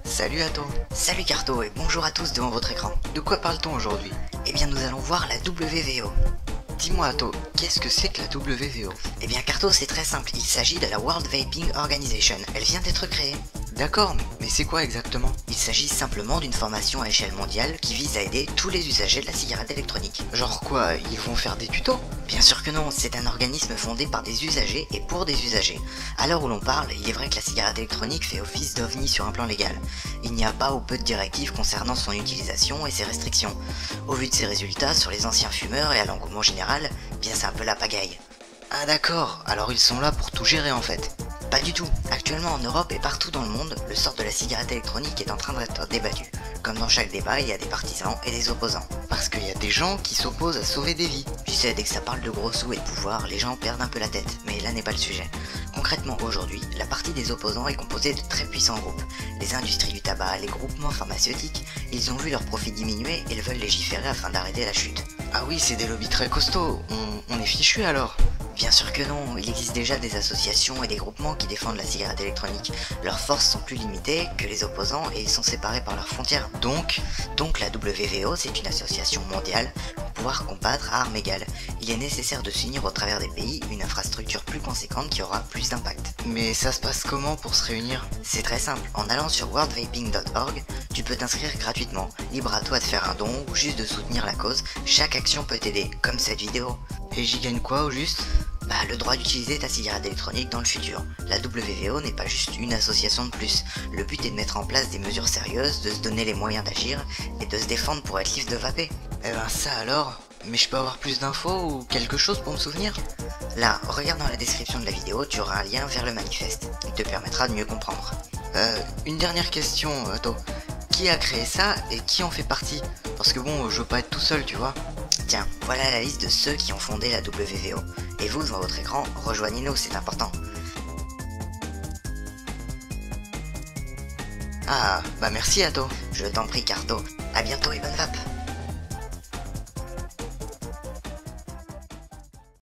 Salut Atto. Salut Carto et bonjour à tous devant votre écran. De quoi parle-t-on aujourd'hui? Eh bien nous allons voir la WVO. Dis-moi Atto, qu'est-ce que c'est que la WVO? Eh bien Carto, c'est très simple, il s'agit de la World Vaping Organization, elle vient d'être créée. D'accord, mais c'est quoi exactement? Il s'agit simplement d'une formation à échelle mondiale qui vise à aider tous les usagers de la cigarette électronique. Genre quoi, ils vont faire des tutos? Bien sûr que non, c'est un organisme fondé par des usagers et pour des usagers. À l'heure où l'on parle, il est vrai que la cigarette électronique fait office d'ovni sur un plan légal. Il n'y a pas ou peu de directives concernant son utilisation et ses restrictions. Au vu de ses résultats sur les anciens fumeurs et à l'engouement général, bien c'est un peu la pagaille. Ah d'accord, alors ils sont là pour tout gérer en fait. Pas du tout. Actuellement en Europe et partout dans le monde, le sort de la cigarette électronique est en train d'être débattu. Comme dans chaque débat, il y a des partisans et des opposants. Parce qu'il y a des gens qui s'opposent à sauver des vies. Tu sais, dès que ça parle de gros sous et de pouvoir, les gens perdent un peu la tête. Mais là n'est pas le sujet. Concrètement aujourd'hui, la partie des opposants est composée de très puissants groupes. Les industries du tabac, les groupements pharmaceutiques, ils ont vu leurs profits diminuer et ils veulent légiférer afin d'arrêter la chute. Ah oui, c'est des lobbies très costauds. On est fichus alors. Bien sûr que non, il existe déjà des associations et des groupements qui défendent la cigarette électronique. Leurs forces sont plus limitées que les opposants et ils sont séparés par leurs frontières. Donc la WVO, c'est une association mondiale pour pouvoir combattre à armes égales. Il est nécessaire de s'unir au travers des pays une infrastructure plus conséquente qui aura plus d'impact. Mais ça se passe comment pour se réunir? C'est très simple, en allant sur worldvaping.org, tu peux t'inscrire gratuitement. Libre à toi de faire un don ou juste de soutenir la cause, chaque action peut t'aider, comme cette vidéo. Et j'y gagne quoi au juste? Bah le droit d'utiliser ta cigarette électronique dans le futur. La WVO n'est pas juste une association de plus. Le but est de mettre en place des mesures sérieuses, de se donner les moyens d'agir et de se défendre pour être libre de vaper. Eh ben ça alors? Mais je peux avoir plus d'infos ou quelque chose pour me souvenir? Là, regarde dans la description de la vidéo, tu auras un lien vers le manifeste. Il te permettra de mieux comprendre. Une dernière question, Atto. Qui a créé ça et qui en fait partie? Parce que bon, je veux pas être tout seul, tu vois. Tiens, voilà la liste de ceux qui ont fondé la WVO. Et vous, devant votre écran, rejoignez-nous, c'est important. Ah, bah merci Atto. Je t'en prie Carto. À bientôt et bonne vape.